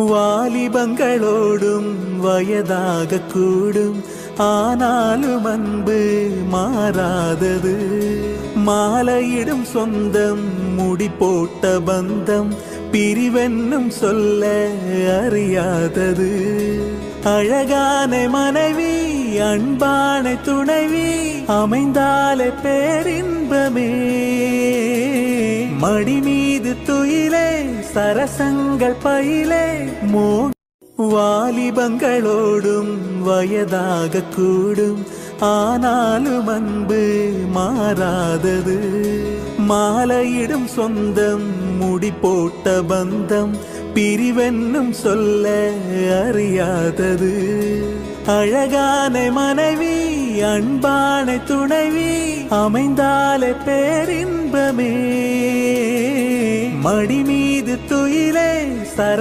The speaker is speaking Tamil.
வாலிபங்களோடும் வயதாக கூடும், ஆனாலும் அன்பு மாறாதது. மாலையிடும் சொந்தம், முடி போட்ட பந்தம், பிரிவென்னும் சொல்ல அறியாதது. அழகான மனைவி, அன்பான துணைவி அமைந்தாலே பேரின்பமே. மடி மீது துயிலே, சரசங்கள் பயிலே வாலிபங்களோடும் வயதாக கூடும், ஆனாலும் அன்பு மாறாதது. மாலையிடும் சொந்தம், முடி போட்ட பந்தம், பிரிவென்னும் சொல்ல அறியாதது. அழகான மனைவி, அன்பான துணைவி அமைந்தாலே பேரின்பமே. மடி மீது துயிலே, சர